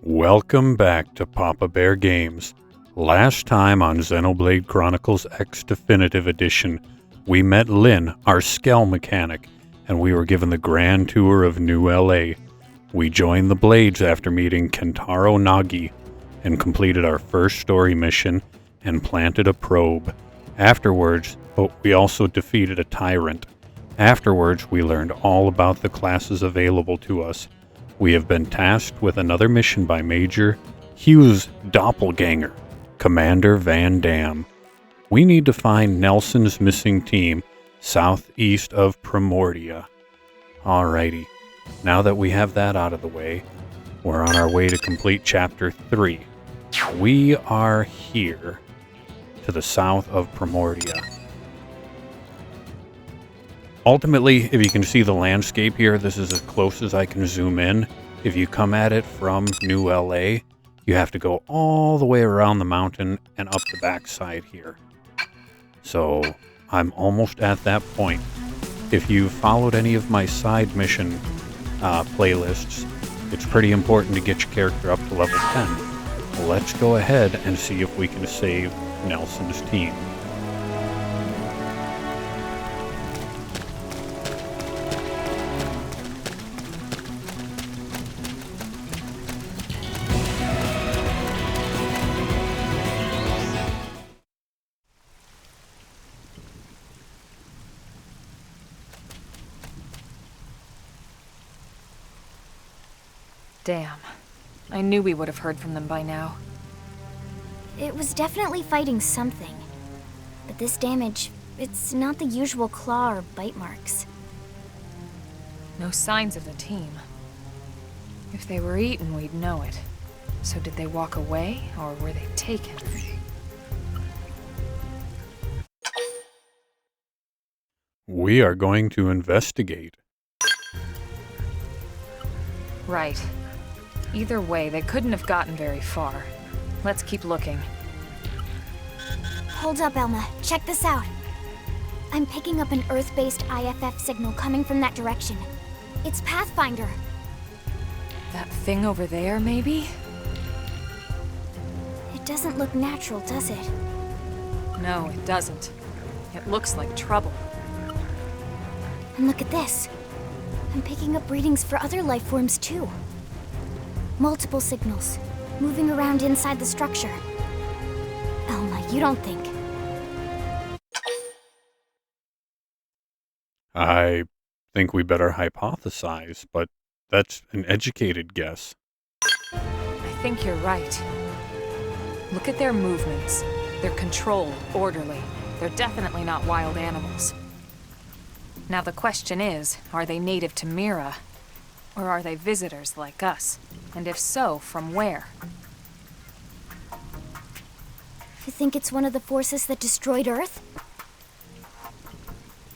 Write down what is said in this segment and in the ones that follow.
Welcome back to Papa Bear Games. Last time on Xenoblade Chronicles X Definitive Edition, we met Lynn, our Skell mechanic, and we were given the grand tour of New LA. We joined the Blades after meeting Kentaro Nagi, and completed our first story mission, and planted a probe. Afterwards, we also defeated a tyrant. Afterwards, we learned all about the classes available to us. We have been tasked with another mission by Major Hugh's doppelganger, Commander Van Dam. We need to find Nelson's missing team southeast of Primordia. Alrighty, now that we have that out of the way, we're on our way to complete Chapter 3. We are here to the south of Primordia. Ultimately, if you can see the landscape here, this is as close as I can zoom in. If you come at it from New LA, you have to go all the way around the mountain and up the backside here. So, I'm almost at that point. If you've followed any of my side mission playlists, it's pretty important to get your character up to level 10. Let's go ahead and see if we can save Nelson's team. Damn. I knew we would have heard from them by now. It was definitely fighting something. But this damage, it's not the usual claw or bite marks. No signs of the team. If they were eaten, we'd know it. So did they walk away, or were they taken? We are going to investigate. Right. Either way, they couldn't have gotten very far. Let's keep looking. Hold up, Elma. Check this out. I'm picking up an Earth-based IFF signal coming from that direction. It's Pathfinder. That thing over there, maybe? It doesn't look natural, does it? No, it doesn't. It looks like trouble. And look at this. I'm picking up readings for other life forms, too. Multiple signals, moving around inside the structure. Elma, you don't think... I think we better hypothesize, but that's an educated guess. I think you're right. Look at their movements. They're controlled, orderly. They're definitely not wild animals. Now the question is, are they native to Mira? Or are they visitors like us? And if so, from where? You think it's one of the forces that destroyed Earth?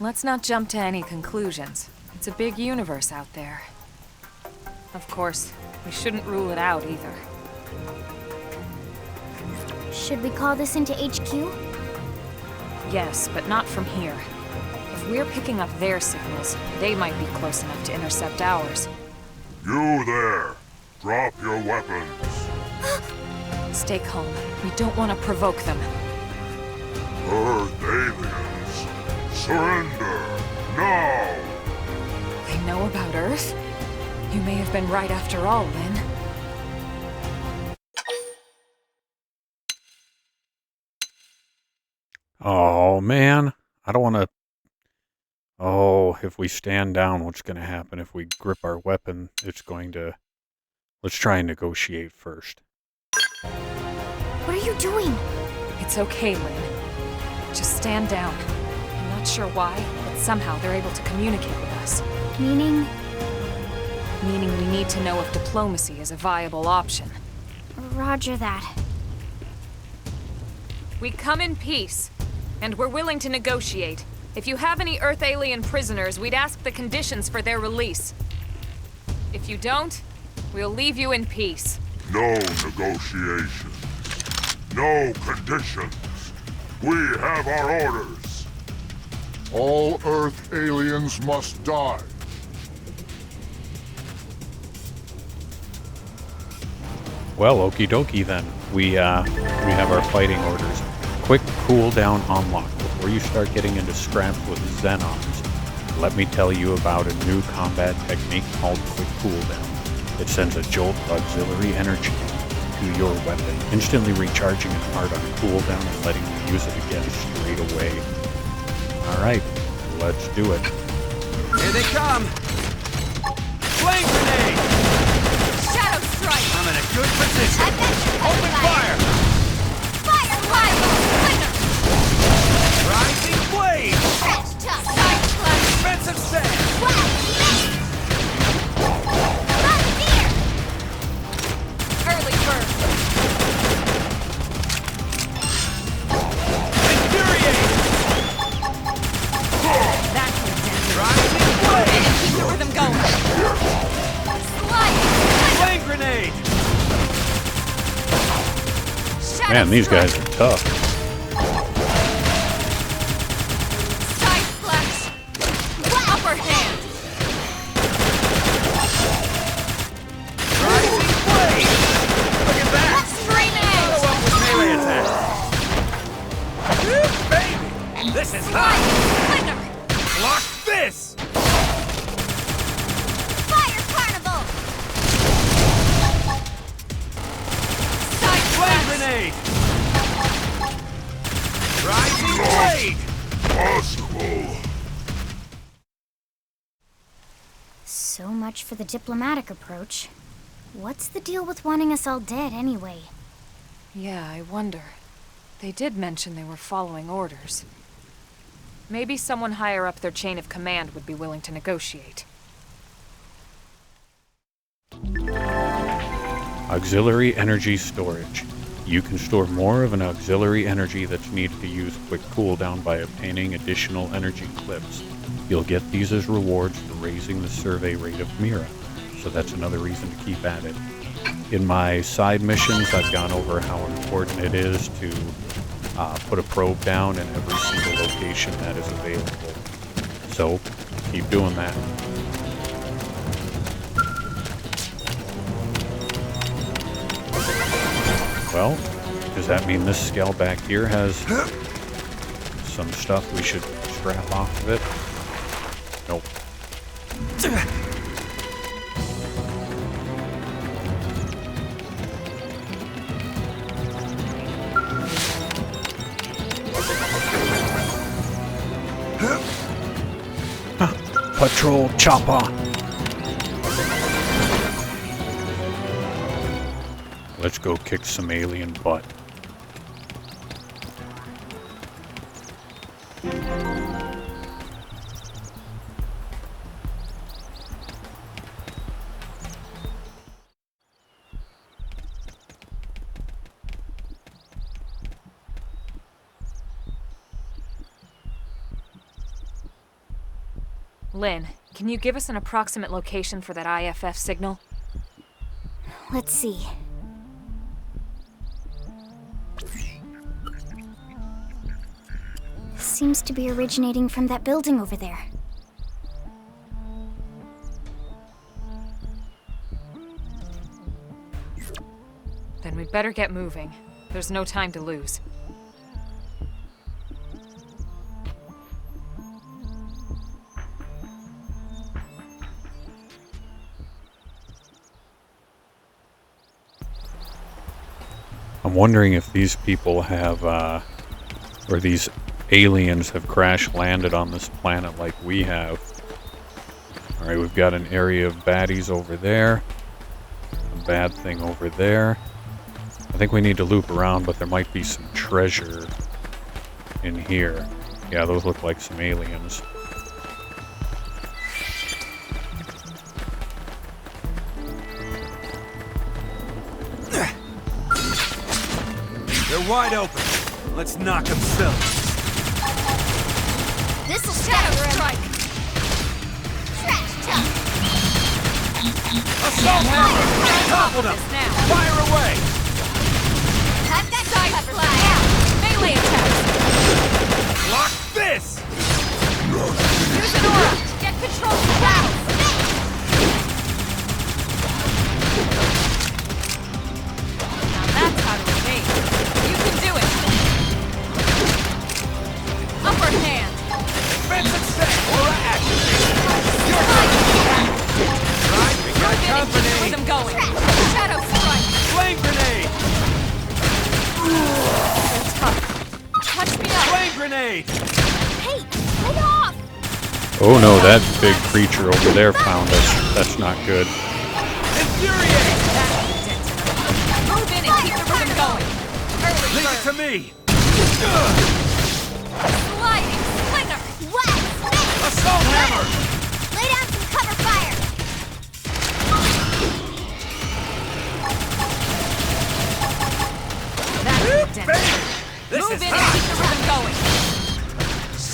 Let's not jump to any conclusions. It's a big universe out there. Of course, we shouldn't rule it out either. Should we call this into HQ? Yes, but not from here. If we're picking up their signals, they might be close enough to intercept ours. You there! Drop your weapons! Stay calm. We don't want to provoke them. Earth aliens! Surrender! Now! They know about Earth? You may have been right after all, Lynn. Oh, man. I don't want to... Oh, if we stand down, what's going to happen? If we grip our weapon, it's going to... Let's try and negotiate first. What are you doing? It's okay, Lynn. Just stand down. I'm not sure why, but somehow they're able to communicate with us. Meaning? Meaning we need to know if diplomacy is a viable option. Roger that. We come in peace, and we're willing to negotiate. If you have any Earth alien prisoners, we'd ask the conditions for their release. If you don't, we'll leave you in peace. No negotiation. No conditions. We have our orders. All Earth aliens must die. Well, okie dokie then. We have our fighting orders. Quick cooldown unlocked. Before you start getting into scraps with Xenons, let me tell you about a new combat technique called quick cooldown. It sends a jolt of auxiliary energy to your weapon, instantly recharging it hard on cooldown and letting you use it again straight away. Alright, let's do it. Here they come! Flame grenade! Shadow strike! I'm in a good position! Open fire! Fire rival! Winner! Rising blade! Stretch tough! Side clutch! Defensive stand! Wild miss! Run near! Early bird. Infuriate! That's intense. Rising blade! Keep the rhythm going. Slide! Flame grenade! Shadow Man, these strike. guys are tough. Side slash! Upper hand! Rising blade! Look at that! Extreme Follow edge! up with melee attack! Woo, baby! This is hot! Winner! Block this! Fire carnival! Side Flame slash! grenade! Rising blade! Possible. So much for the diplomatic approach. What's the deal with wanting us all dead anyway? Yeah, I wonder. They did mention they were following orders. Maybe someone higher up their chain of command would be willing to negotiate. Auxiliary energy storage. You can store more of an auxiliary energy that's needed to use quick cooldown by obtaining additional energy clips. You'll get these as rewards for raising the survey rate of Mira, so that's another reason to keep at it. In my side missions, I've gone over how important it is to put a probe down in every single location that is available. So, keep doing that. Well, does that mean this scale back here has some stuff we should scrap off of it? Nope. Patrol chopper. Let's go kick some alien butt. Lynn, can you give us an approximate location for that IFF signal? Let's see. Seems to be originating from that building over there. Then we'd better get moving. There's no time to lose. I'm wondering if these people have, or these aliens have crash landed on this planet like we have. Alright, we've got an area of baddies over there. A bad thing over there. I think we need to loop around, but there might be some treasure in here. Yeah, those look like some aliens. They're wide open. Let's knock them silly. This'll shadow strike! Trash tough! Assault hammer! Topple them! This now. Fire away! I've got side fly out! Melee attack! Block this! Use an aura! Get control of the battle! grenade! Hey, lay off! Oh no, that big creature over there found us. That's not good. Infuriate! Move in and keep the rhythm going. Early Leave it bird. to me! Sliding slinger. What? Assault hammer! Lay down some cover fire! That's Baby! intense. This Move is in and hot! keep the rhythm going.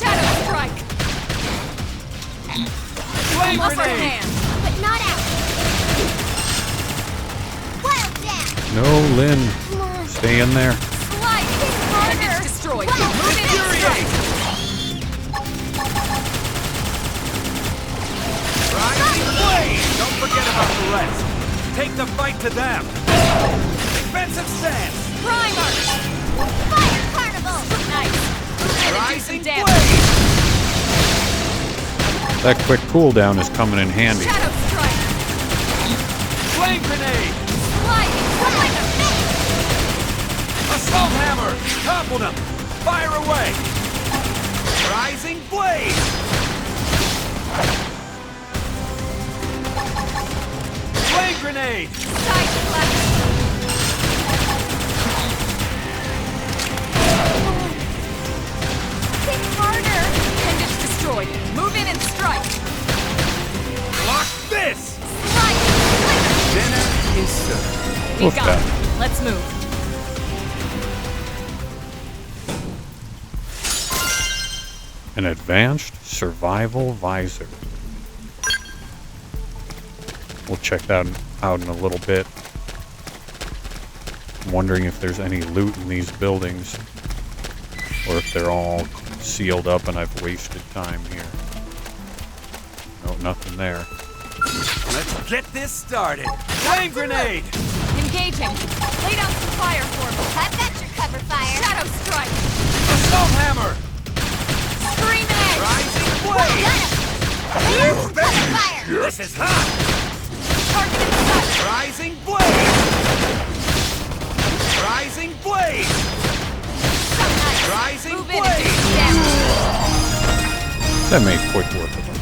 Shadow strike. Flame Upper grenade! hand. But not out! Wild jam! No, Lynn. Come on! Stay in there. Sliding. harder. Image destroyed. Wow. Move in and Infuriate! strike. Rising blade! Don't forget about the rest. Take the fight to them. Defensive stance! Primer. Fire carnival! Nice. Move in and do some Rising damage. blade! That quick cooldown is coming in handy. Shadow strike. Flame grenade! Sliding slinger. Assault hammer! Topple them! Fire away! Rising blade! Flame grenade! Side slash. Hit harder! Image destroyed. Move in and strike. Block this! Sliding slinger. Dinner is served. Be Woof gone. that. Let's move. An advanced survival visor. We'll check that out in a little bit. I'm wondering if there's any loot in these buildings, or if they're all sealed up and I've wasted time here. No, nothing there. Let's get this started. Flame grenade! Engaging. Lay down some fire for me. I've got your cover fire! Shadow strike. Assault hammer! Scream edge. Rising Got blade! him! Lay down some cover fire! This is hot! Target in sight. Rising blade! Rising blade! So nice. Rising Move in and do blade! some damage. That made quick work of them.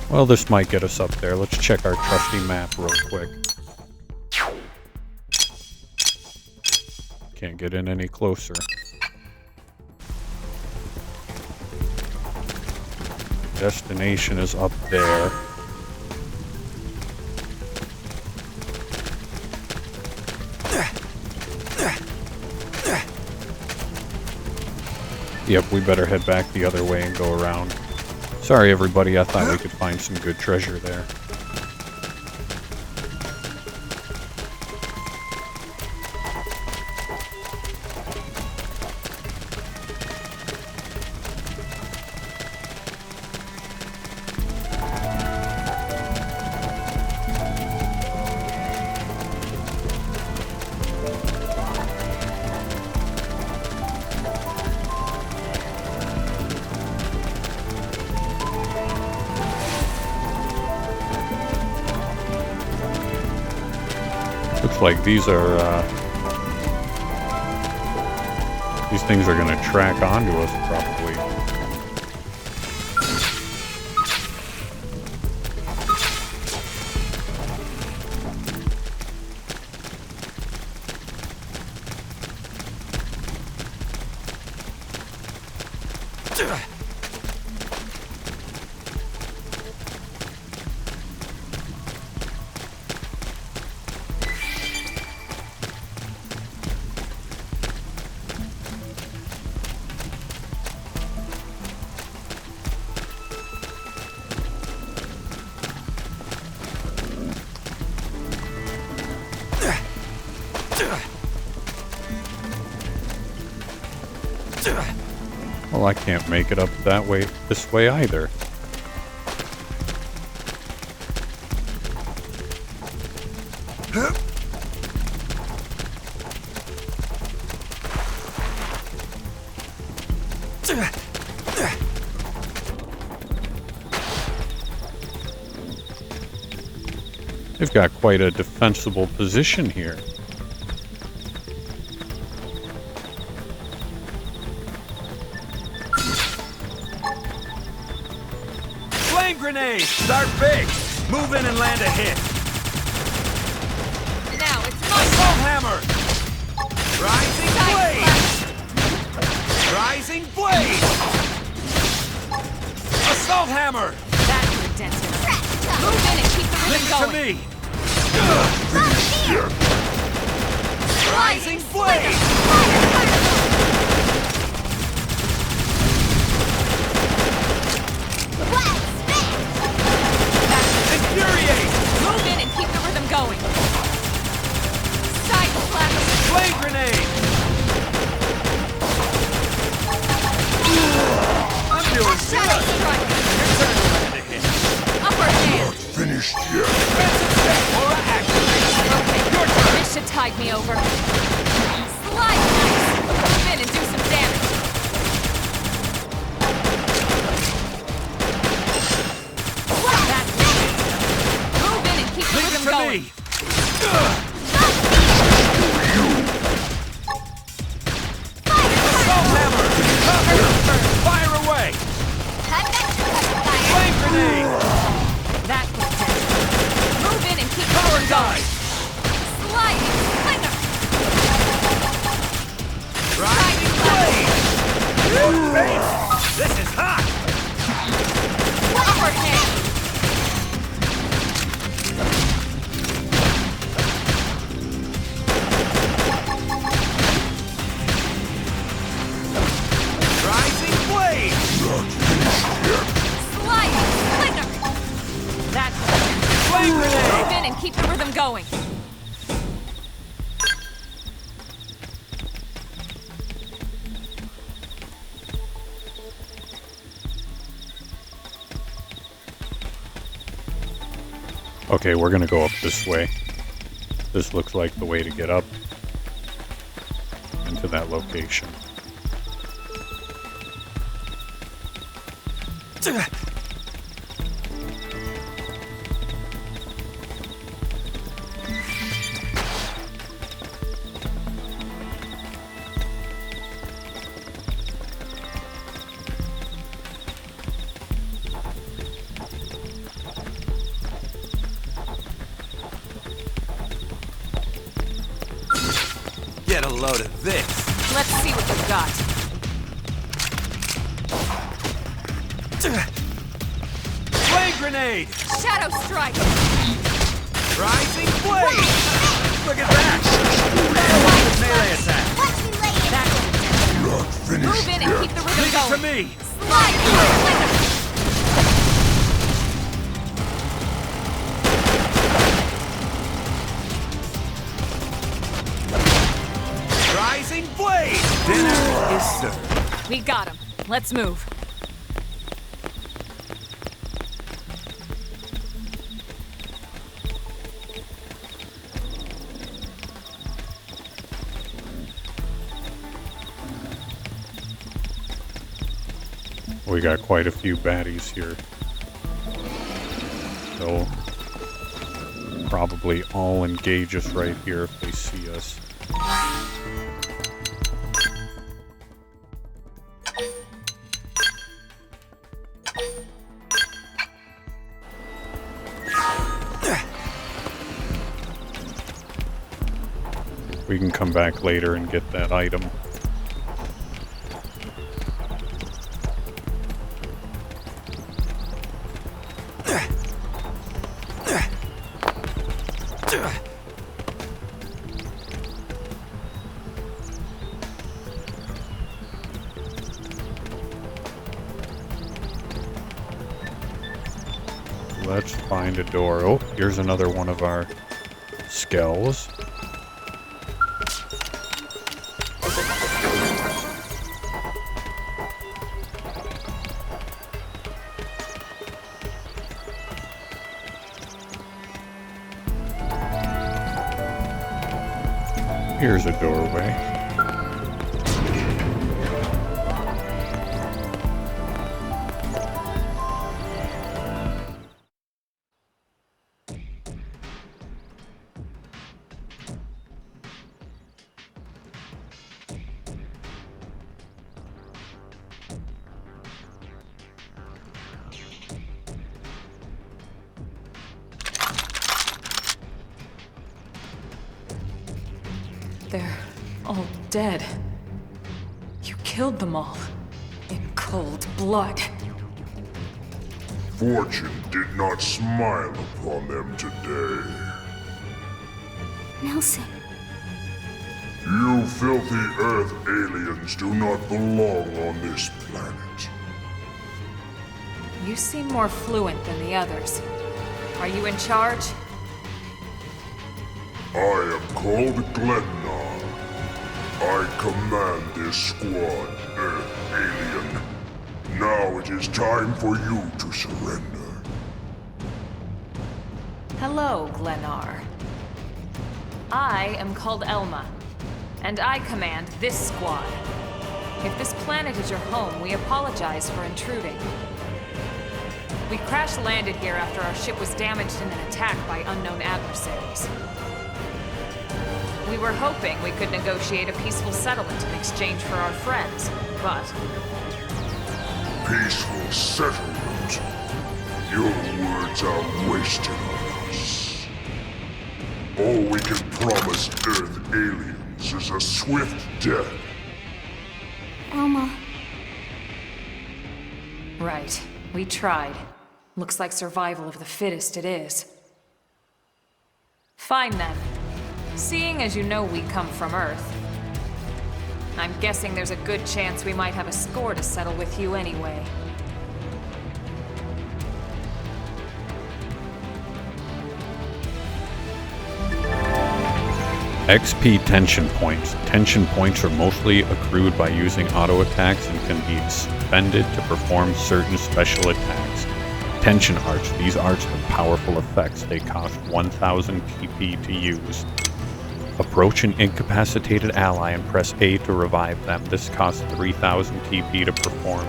Well, this might get us up there. Let's check our trusty map real quick. Can't get in any closer. Destination is up there. Yep, we better head back the other way and go around. Sorry everybody, I thought we could find some good treasure there. Looks like these are, these things are gonna track onto us probably. Well, I can't make it up that way, this way either. They've got quite a defensible position here. Flame grenade! Start big! Move in and land a hit! Now it's my Assault hammer! Rising blade! Rising blade! Assault hammer! That's the dentist. Move in and keep the Leave rhythm it to going. me! Rising blade! Infuriate! Move in and keep the rhythm going. Side slap. Flame grenade! I'm doing Shadow good! strike. Your turn to land a hit. Upper hand. Finished yet. Defensive set, aura activate! Okay, your turn. This should tide me over. Slide nice. Move in and do some damage. That's it. Move in and keep the Leave it rhythm to going. me! Assault hammer! Cover! Fire away! Flame grenade! That's the dentist. Move in and keep the Power rhythm going. dive! Sliding. Slinger. Rising blade! You face! This is hot! Upper hand. Rising blade! Sliding. Slinger. That's the dentist. Flame Move grenade! in and keep the rhythm going. Okay, we're gonna go up this way. This looks like the way to get up into that location. Get a load of this! Let's see what you've got. Flame grenade! Shadow strike. Rising blade! Look at that! Melee attack! That's the dentist. Not finished Move in and keep the rhythm Leave it to going. me! Slide. Slinger. Rising blade! Dinner is served. We got him. Let's move. We got quite a few baddies here. They'll probably all engage us right here if they see us. We can come back later and get that item. Let's find a door. Oh, here's another one of our skells. Here's a doorway. They're all dead. You killed them all. In cold blood. Fortune did not smile upon them today. Nelson. You filthy Earth aliens do not belong on this planet. You seem more fluent than the others. Are you in charge? I am called Glennar. I command this squad, Earth alien. Now it is time for you to surrender. Hello, Glennar. I am called Elma, and I command this squad. If this planet is your home, we apologize for intruding. We crash-landed here after our ship was damaged in an attack by unknown adversaries. We were hoping we could negotiate a peaceful settlement in exchange for our friends, but... Peaceful settlement? Your words are wasted on us. All we can promise Earth aliens is a swift death. Elma. Right. We tried. Looks like survival of the fittest it is. Fine then. Seeing as you know we come from Earth, I'm guessing there's a good chance we might have a score to settle with you anyway. XP tension points. Tension points are mostly accrued by using auto attacks and can be expended to perform certain special attacks. Tension arts. These arts have powerful effects. They cost 1000 TP to use. Approach an incapacitated ally and press A to revive them. This costs 3000 TP to perform.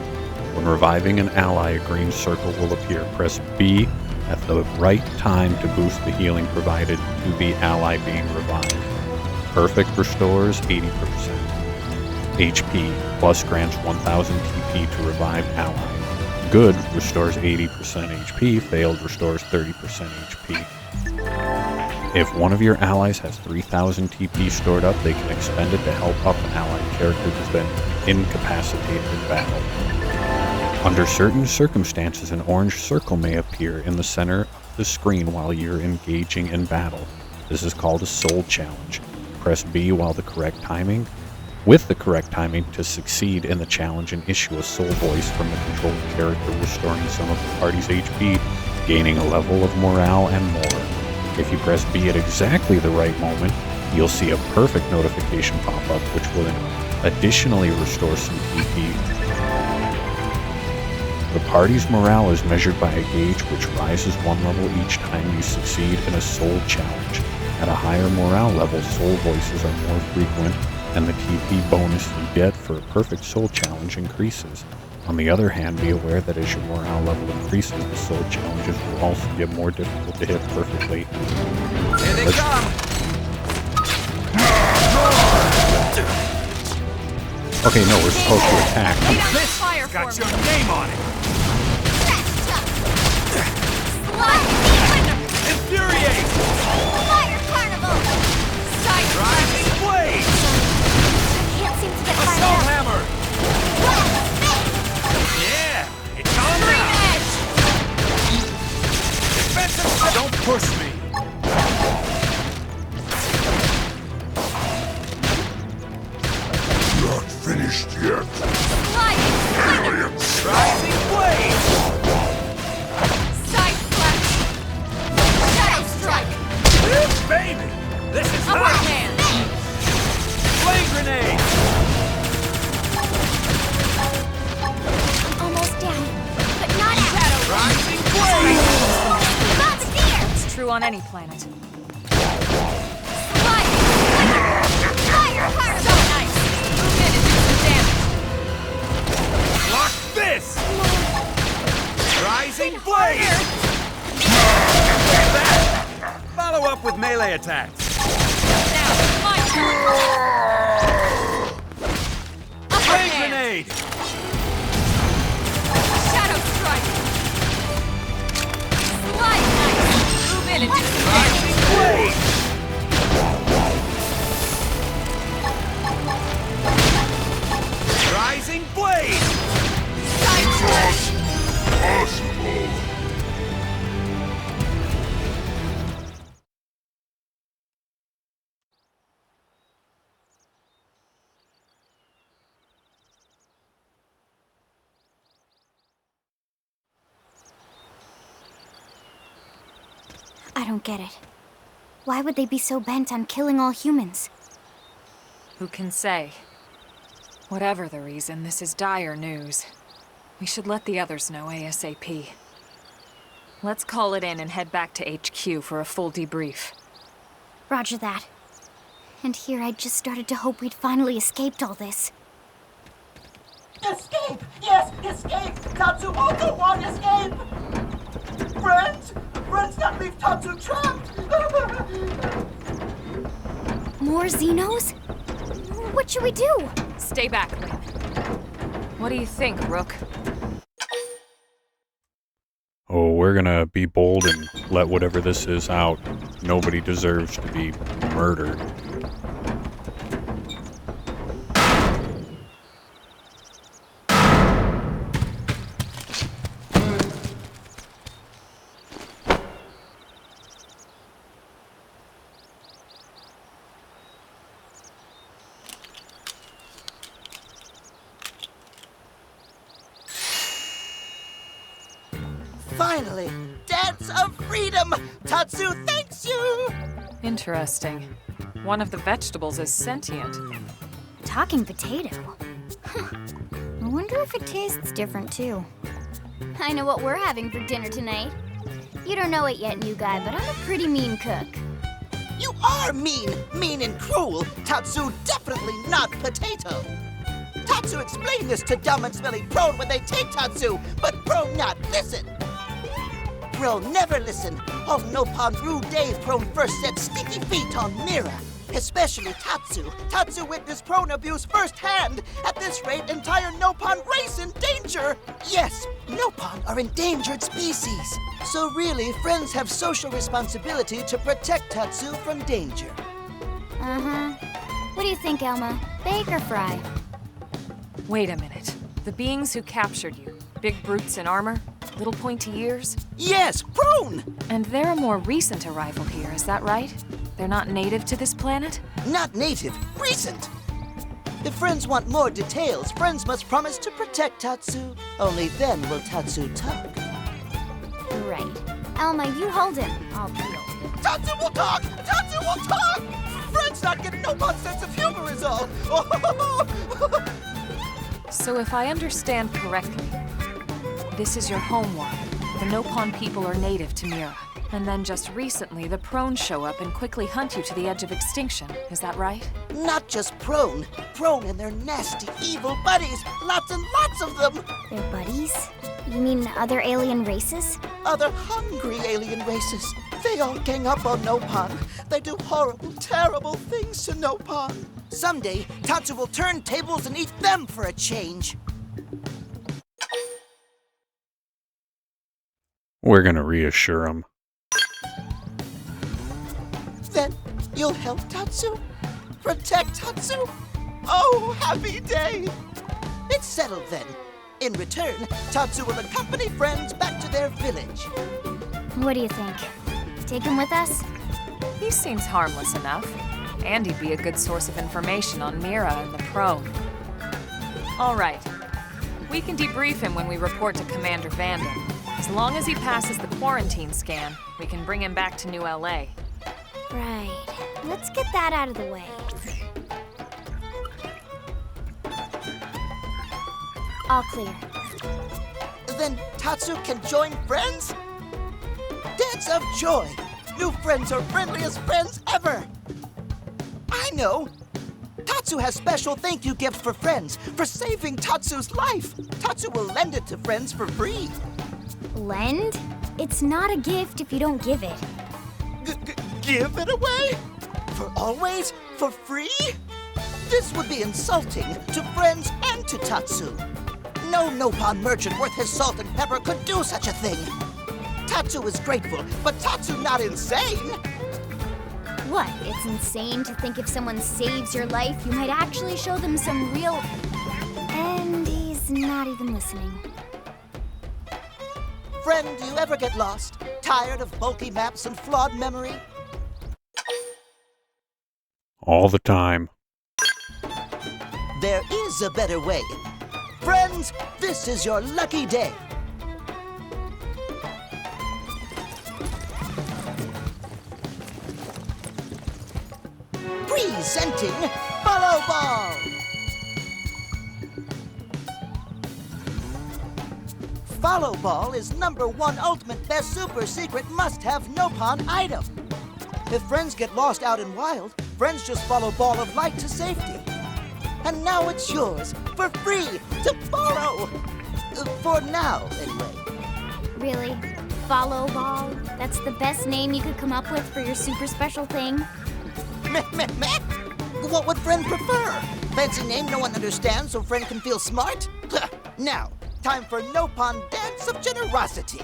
When reviving an ally, a green circle will appear. Press B at the right time to boost the healing provided to the ally being revived. Perfect restores 80% HP, plus grants 1000 TP to revive ally. Good restores 80% HP, failed restores 30% HP. If one of your allies has 3000 TP stored up, they can expend it to help up an allied character who's been incapacitated in battle. Under certain circumstances, an orange circle may appear in the center of the screen while you're engaging in battle. This is called a soul challenge. Press B with the correct timing to succeed in the challenge and issue a soul voice from the controlled character, restoring some of the party's HP, gaining a level of morale, and more. If you press B at exactly the right moment, you'll see a perfect notification pop up, which will additionally restore some TP. The party's morale is measured by a gauge which rises one level each time you succeed in a soul challenge. At a higher morale level, soul voices are more frequent, and the TP bonus you get for a perfect soul challenge increases. On the other hand, be aware that as your morale level increases, the soul challenges will also get more difficult to hit perfectly. Here they come! Okay, no, we're supposed to attack. This got your name on it! Infuriate! Fire Carnival! Rising Blade! Can't seem to get A fired Soul up. Hammer! Yeah! It's on now! Defensive! Don't push me! Not finished yet. Aliens! Rising Blade! Side slash! Shadow strike! Baby! This is Upper hot! hand! Flame grenade! Almost down, but not out. Rising Blade! Bombardier! It's true on any planet. Slide! blade! Follow up with melee attacks. Now, my turn! Upper Blade hand! grenade! Shadow strike! Slide knife! Move in and do some damage! Blade! Rising blade! Side slash! Possible. I don't get it. Why would they be so bent on killing all humans? Who can say? Whatever the reason, this is dire news. We should let the others know ASAP. Let's call it in and head back to HQ for a full debrief. Roger that. And here I just started to hope we'd finally escaped all this. Escape! Yes, escape! Tatsu also want escape! Friends! Friends, not leave Tatsu trapped! More Xenos? What should we do? Stay back, Lynn. What do you think, Rook? Oh, we're gonna be bold and let whatever this is out. Nobody deserves to be murdered. Finally! Dance of freedom! Tatsu thanks you! Interesting. One of the vegetables is sentient. Talking potato? Huh. I wonder if it tastes different, too. I know what we're having for dinner tonight. You don't know it yet, new guy, but I'm a pretty mean cook. You are mean! Mean and cruel! Tatsu definitely not potato! Tatsu explained this to dumb and smelly Prone when they take Tatsu, but Prone not listen! Prone never listen. On Nopon rude days, Prone first set sticky feet on Mira. Especially Tatsu. Tatsu witnessed Prone abuse firsthand. At this rate, entire Nopon race in danger. Yes, Nopon are endangered species. So really, friends have social responsibility to protect Tatsu from danger. Uh-huh. What do you think, Elma? Bake or fry? Wait a minute. The beings who captured you, big brutes in armor, little pointy ears? Yes, Prone! And they're a more recent arrival here, is that right? They're not native to this planet? Not native, recent. If friends want more details, friends must promise to protect Tatsu. Only then will Tatsu talk. Right. Elma, you hold him. I'll peel. Tatsu will talk! Tatsu will talk! Friends not getting Nopon's sense of humor is all. So if I understand correctly, this is your home world. The Nopon people are native to Mira. And then just recently, the Prone show up and quickly hunt you to the edge of extinction. Is that right? Not just Prone. Prone and their nasty, evil buddies. Lots and lots of them. Their buddies? You mean other alien races? Other hungry alien races. They all gang up on Nopon. They do horrible, terrible things to Nopon. Someday, Tatsu will turn tables and eat them for a change. We're gonna reassure him. Then you'll help Tatsu? Protect Tatsu? Oh, happy day! It's settled then. In return, Tatsu will accompany friends back to their village. What do you think? Take him with us? He seems harmless enough. And he'd be a good source of information on Mira and the Prone. All right. We can debrief him when we report to Commander Vanda. As long as he passes the quarantine scan, we can bring him back to New LA. Right. Let's get that out of the way. All clear. Then Tatsu can join friends? Dance of joy! New friends are friendliest friends ever! I know! Tatsu has special thank you gifts for friends, for saving Tatsu's life! Tatsu will lend it to friends for free. Lend? It's not a gift if you don't give it. Give it away? For always? For free? This would be insulting to friends and to Tatsu. No Nopon merchant worth his salt and pepper could do such a thing. Tatsu is grateful, but Tatsu not insane. What? It's insane to think if someone saves your life, you might actually show them some real... And he's not even listening. Friend, do you ever get lost? Tired of bulky maps and flawed memory? All the time. There is a better way. Friends, this is your lucky day. Presenting Follow Ball! Follow Ball is #1 ultimate best super secret must-have Nopon item. If friends get lost out in wild, friends just follow Ball of Light to safety. And now it's yours, for free, to borrow! For now, anyway. Really? Follow Ball? That's the best name you could come up with for your super special thing? Meh. What would friend prefer? Fancy name no one understands so friend can feel smart? Now, time for Nopon Dance of Generosity.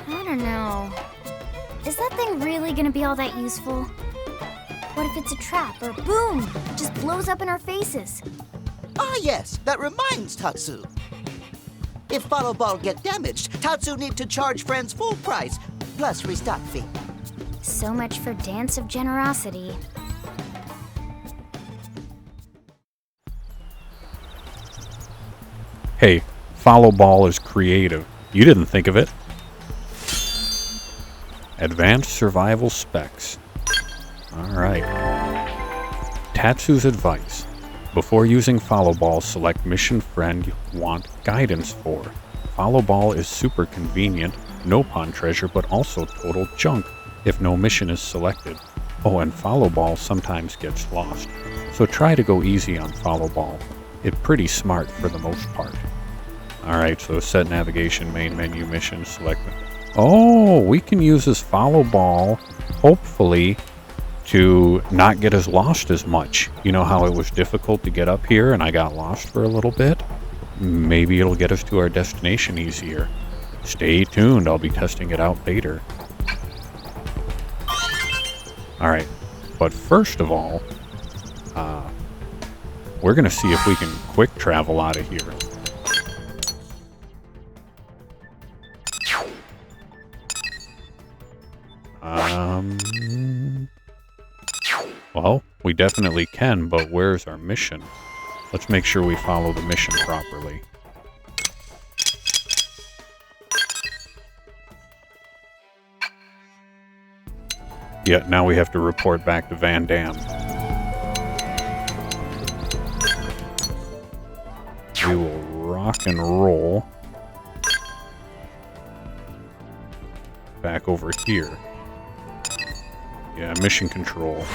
I don't know. Is that thing really gonna be all that useful? What if it's a trap or boom, it just blows up in our faces? Ah yes, that reminds Tatsu. If Follow Ball get damaged, Tatsu need to charge friends full price, plus restock fee. So much for Dance of Generosity. Hey, Follow Ball is creative. You didn't think of it. Advanced survival specs. Alright. Tatsu's advice. Before using Follow Ball, select mission friend you want guidance for. Follow Ball is super convenient, Nopon treasure, but also total junk if no mission is selected. Oh, and Follow Ball sometimes gets lost, so try to go easy on Follow Ball. It's pretty smart for the most part. Alright, so set navigation, main menu, mission, select. Oh, we can use this Follow Ball, hopefully, to not get us lost as much. You know how it was difficult to get up here and I got lost for a little bit? Maybe it'll get us to our destination easier. Stay tuned, I'll be testing it out later. Alright, but first of all, we're gonna see if we can quick travel out of here. Well, we definitely can, but where's our mission? Let's make sure we follow the mission properly. Yeah, now we have to report back to Van Dam. We will rock and roll back over here. Yeah, mission control.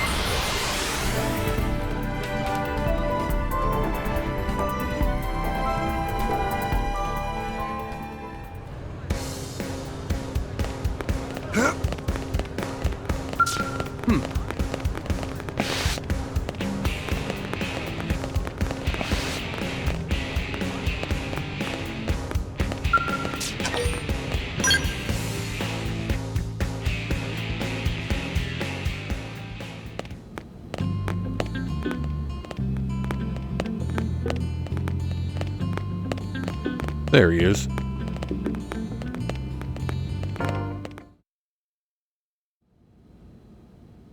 There he is.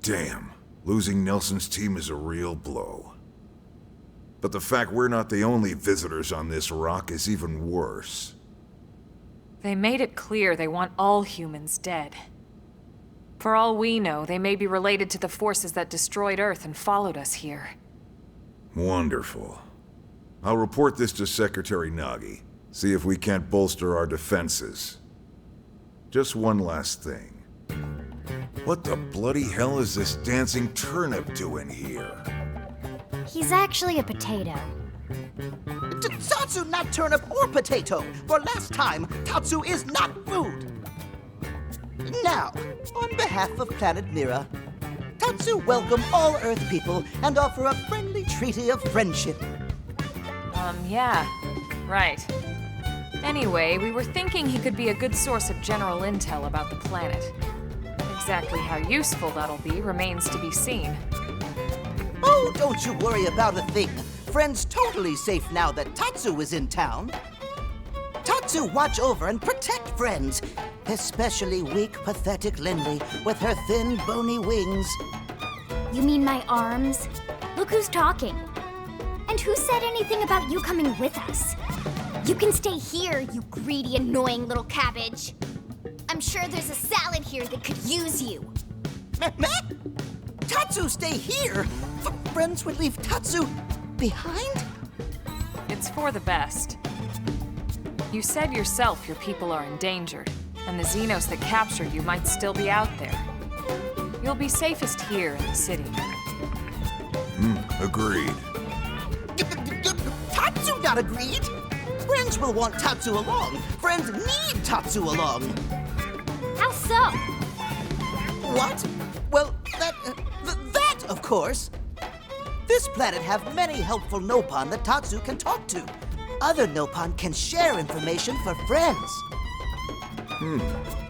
Damn, losing Nelson's team is a real blow. But the fact we're not the only visitors on this rock is even worse. They made it clear they want all humans dead. For all we know, they may be related to the forces that destroyed Earth and followed us here. Wonderful. I'll report this to Secretary Nagi. See if we can't bolster our defenses. Just one last thing. What the bloody hell is this dancing turnip doing here? He's actually a potato. Tatsu not turnip or potato. For last time, Tatsu is not food. Now, on behalf of Planet Mira, Tatsu welcome all Earth people and offer a friendly treaty of friendship. Yeah. Right. Anyway, we were thinking he could be a good source of general intel about the planet. Exactly how useful that'll be remains to be seen. Oh, don't you worry about a thing. Friend's totally safe now that Tatsu is in town. Tatsu watch over and protect friends, especially weak, pathetic Lindley with her thin, bony wings. You mean my arms? Look who's talking. And who said anything about you coming with us? You can stay here, you greedy, annoying little cabbage. I'm sure there's a salad here that could use you. Meh? Tatsu stay here? Friends would leave Tatsu behind? It's for the best. You said yourself your people are endangered, and the Xenos that captured you might still be out there. You'll be safest here in the city. Agreed. Tatsu not agreed. Friends will want Tatsu along. Friends need Tatsu along. How so? What? Well, that, of course. This planet have many helpful Nopon that Tatsu can talk to. Other Nopon can share information for friends.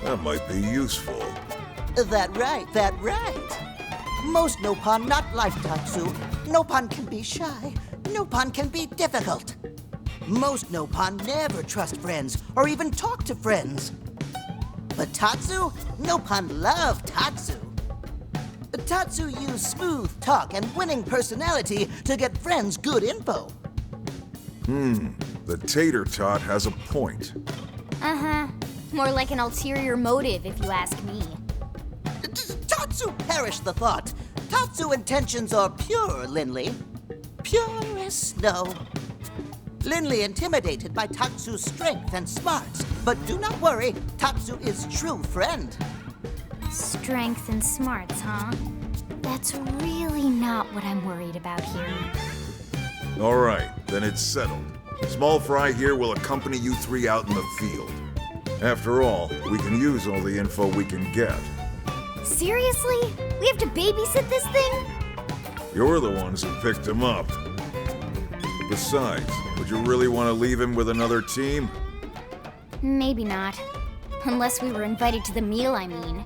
That might be useful. That right. Most Nopon not like Tatsu. Nopon can be shy. Nopon can be difficult. Most Nopon never trust friends or even talk to friends. But Tatsu? Nopon love Tatsu. Tatsu use smooth talk and winning personality to get friends good info. The tater tot has a point. Uh-huh. More like an ulterior motive, if you ask me. Tatsu perish the thought. Tatsu intentions are pure, Lindley. Pure as snow. Lindley intimidated by Tatsu's strength and smarts. But do not worry, Tatsu is true friend. Strength and smarts, huh? That's really not what I'm worried about here. All right, then it's settled. Small Fry here will accompany you three out in the field. After all, we can use all the info we can get. Seriously? We have to babysit this thing? You're the ones who picked him up. Besides, would you really want to leave him with another team? Maybe not. Unless we were invited to the meal, I mean.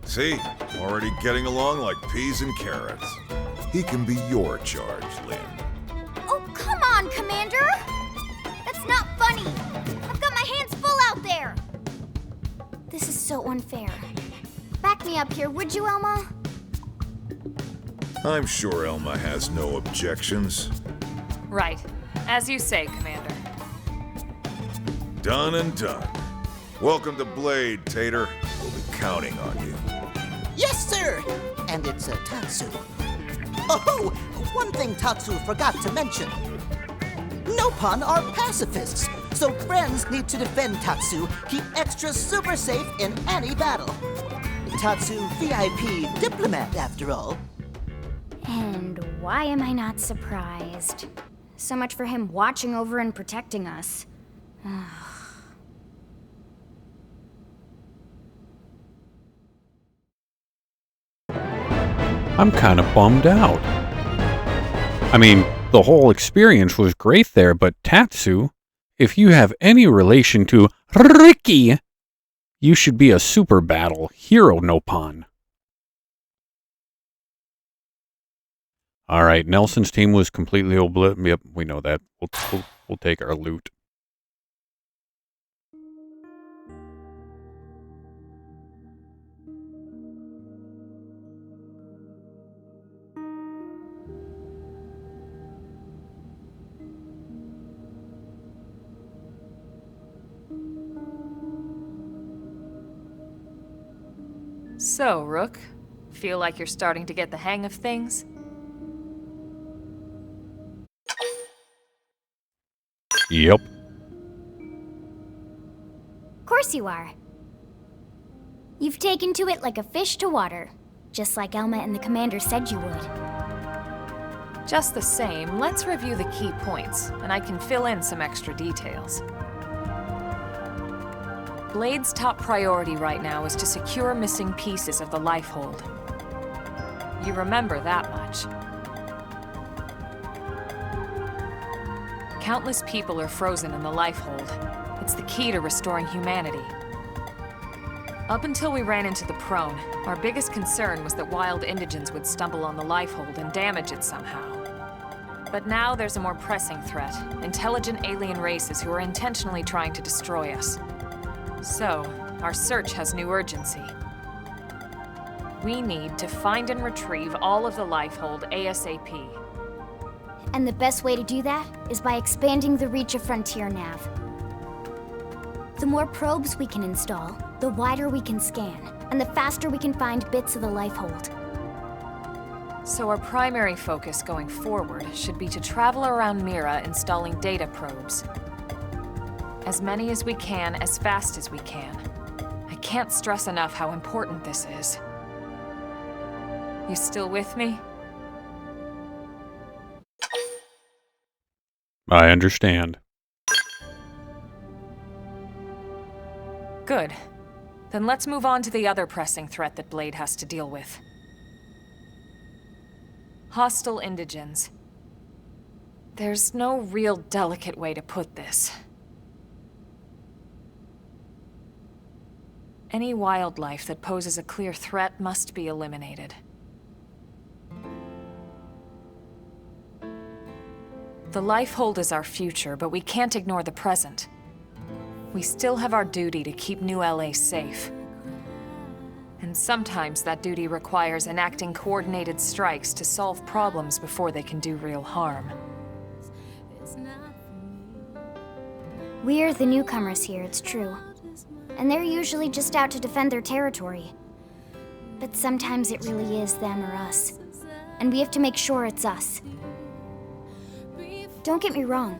See? Already getting along like peas and carrots. He can be your charge, Lynn. Oh, come on, Commander! That's not funny! I've got my hands full out there! This is so unfair. Back me up here, would you, Elma? I'm sure Elma has no objections. Right. As you say, Commander. Done and done. Welcome to Blade, Tater. We'll be counting on you. Yes, sir! And it's a Tatsu. Oh, one thing Tatsu forgot to mention. Nopon are pacifists, so friends need to defend Tatsu, keep extra super safe in any battle. Tatsu VIP diplomat, after all. And why am I not surprised? So much for him watching over and protecting us. I'm kind of bummed out. I mean, the whole experience was great there, but Tatsu, if you have any relation to Ricky, you should be a super battle hero Nopon. Alright, Nelson's team was completely obliterated. Yep, we know that. We'll take our loot. So, Rook, feel like you're starting to get the hang of things? Yep. Of course you are. You've taken to it like a fish to water, just like Elma and the Commander said you would. Just the same, let's review the key points, and I can fill in some extra details. Blade's top priority right now is to secure missing pieces of the Lifehold. You remember that much. Countless people are frozen in the Lifehold. It's the key to restoring humanity. Up until we ran into the Prone, our biggest concern was that wild indigents would stumble on the Lifehold and damage it somehow. But now there's a more pressing threat, intelligent alien races who are intentionally trying to destroy us. So, our search has new urgency. We need to find and retrieve all of the Lifehold ASAP. And the best way to do that is by expanding the reach of Frontier Nav. The more probes we can install, the wider we can scan, and the faster we can find bits of the Lifehold. So our primary focus going forward should be to travel around Mira installing data probes. As many as we can, as fast as we can. I can't stress enough how important this is. You still with me? I understand. Good. Then let's move on to the other pressing threat that Blade has to deal with. Hostile indigens. There's no real delicate way to put this. Any wildlife that poses a clear threat must be eliminated. The Lifehold is our future, but we can't ignore the present. We still have our duty to keep New LA safe. And sometimes that duty requires enacting coordinated strikes to solve problems before they can do real harm. We're the newcomers here, it's true. And they're usually just out to defend their territory. But sometimes it really is them or us. And we have to make sure it's us. Don't get me wrong.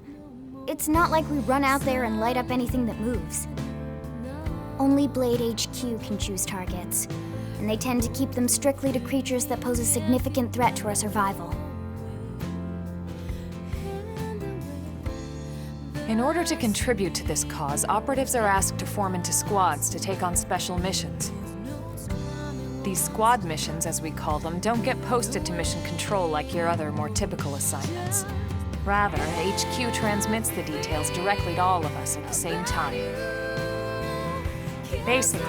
It's not like we run out there and light up anything that moves. Only Blade HQ can choose targets, and they tend to keep them strictly to creatures that pose a significant threat to our survival. In order to contribute to this cause, operatives are asked to form into squads to take on special missions. These squad missions, as we call them, don't get posted to mission control like your other, more typical assignments. Rather, HQ transmits the details directly to all of us at the same time. Basically,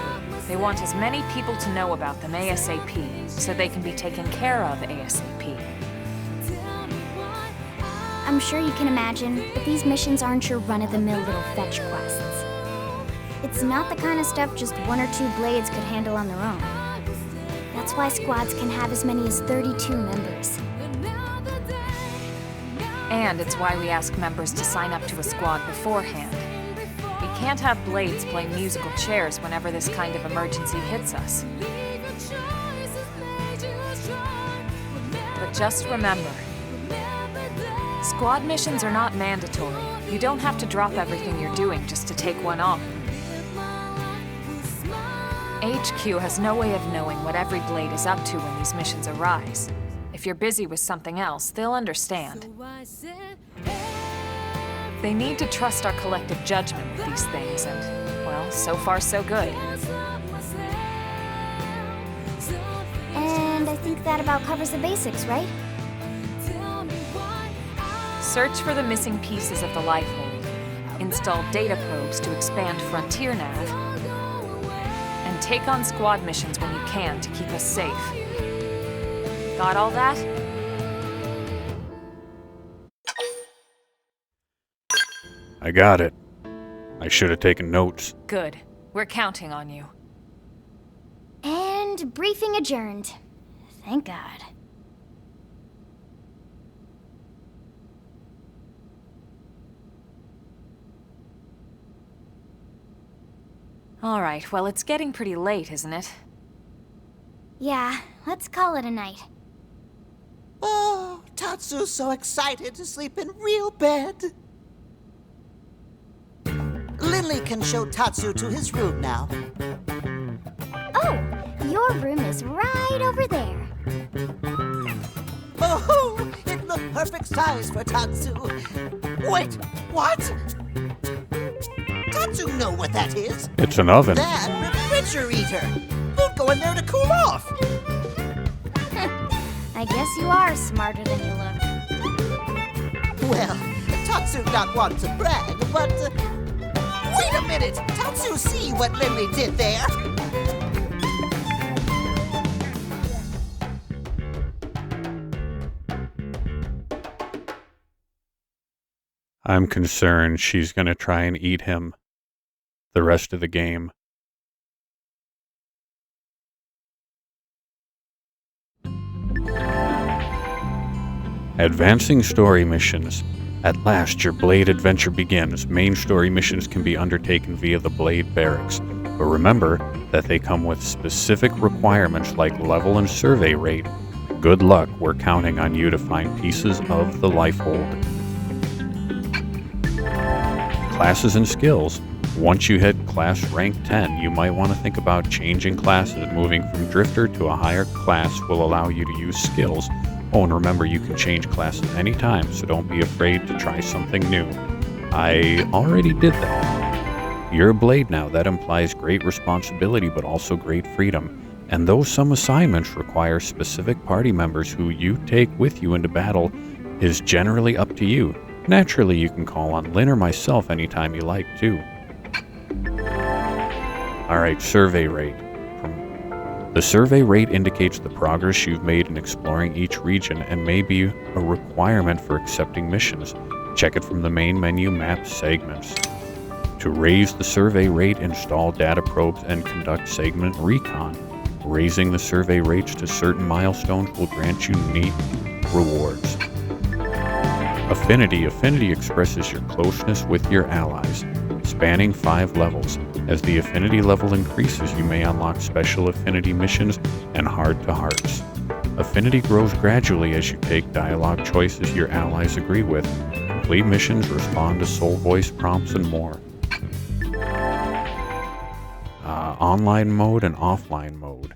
they want as many people to know about them ASAP, so they can be taken care of ASAP. I'm sure you can imagine, but these missions aren't your run-of-the-mill little fetch quests. It's not the kind of stuff just one or two Blades could handle on their own. That's why squads can have as many as 32 members. And it's why we ask members to sign up to a squad beforehand. We can't have Blades playing musical chairs whenever this kind of emergency hits us. But just remember, squad missions are not mandatory. You don't have to drop everything you're doing just to take one on. HQ has no way of knowing what every Blade is up to when these missions arise. If you're busy with something else, they'll understand. They need to trust our collective judgment with these things, and, well, so far so good. And I think that about covers the basics, right? Search for the missing pieces of the Lifehold, install data probes to expand Frontier Nav, and take on squad missions when you can to keep us safe. Got all that? I got it. I should have taken notes. Good. We're counting on you. And briefing adjourned. Thank God. All right, well, it's getting pretty late, isn't it? Yeah, let's call it a night. Oh, Tatsu's so excited to sleep in real bed. Lily can show Tatsu to his room now. Oh, your room is right over there. Oh, it looked perfect perfect size for Tatsu. Wait, what? Tatsu know what that is. It's an oven. That refrigerator. Don't go in there to cool off. I guess you are smarter than you look. Well, Tatsu not want to brag, but... wait a minute! Tatsu see what Lily did there? I'm concerned she's going to try and eat him the rest of the game. Advancing story missions. At last, your Blade adventure begins. Main story missions can be undertaken via the Blade barracks, but remember that they come with specific requirements like level and survey rate. Good luck, we're counting on you to find pieces of the Lifehold. Classes and skills. Once you hit class rank 10, you might want to think about changing classes. Moving from Drifter to a higher class will allow you to use skills. Oh, and remember, you can change classes anytime, so don't be afraid to try something new. I already did that. You're a Blade now. That implies great responsibility, but also great freedom. And though some assignments require specific party members who you take with you into battle, is generally up to you. Naturally, you can call on Lynn or myself anytime you like, too. Alright, survey rate. The survey rate indicates the progress you've made in exploring each region and may be a requirement for accepting missions. Check it from the main menu map segments. To raise the survey rate, install data probes and conduct segment recon. Raising the survey rates to certain milestones will grant you neat rewards. Affinity. Affinity expresses your closeness with your allies, spanning 5 levels. As the affinity level increases, you may unlock special affinity missions and heart-to-hearts. Affinity grows gradually as you take dialogue choices your allies agree with. Complete missions, respond to soul voice prompts, and more. Online mode and offline mode.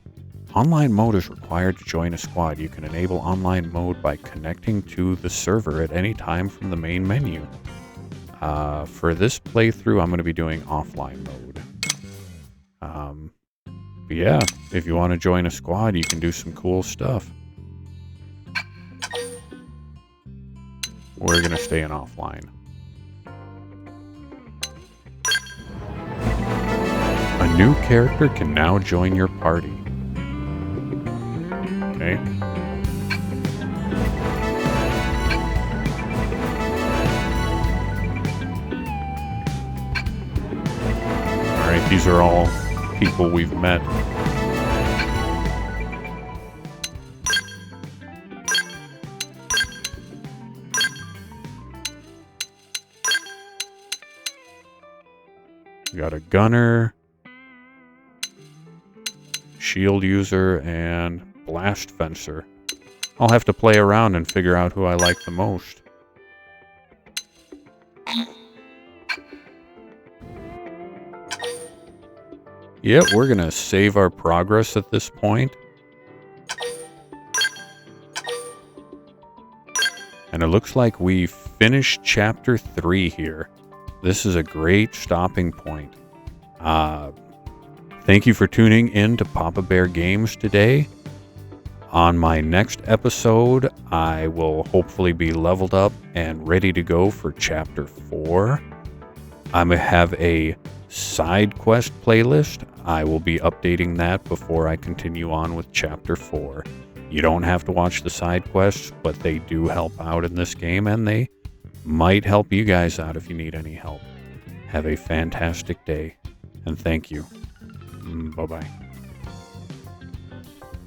Online mode is required to join a squad. You can enable online mode by connecting to the server at any time from the main menu. For this playthrough, I'm going to be doing offline mode. But yeah, if you want to join a squad, you can do some cool stuff. We're going to stay in offline. A new character can now join your party. Okay. Alright, these are all people we've met. We got a gunner, shield user, and blast fencer. I'll have to play around and figure out who I like the most. Yep, we're gonna save our progress at this point. And it looks like we finished chapter 3 here. This is a great stopping point. Thank you for tuning in to Papa Bear Games today. On my next episode, I will hopefully be leveled up and ready to go for chapter 4. I'm going to have a side quest playlist. I will be updating that before I continue on with chapter 4. You don't have to watch the side quests, but they do help out in this game, and they might help you guys out if you need any help. Have a fantastic day, and thank you. Bye-bye.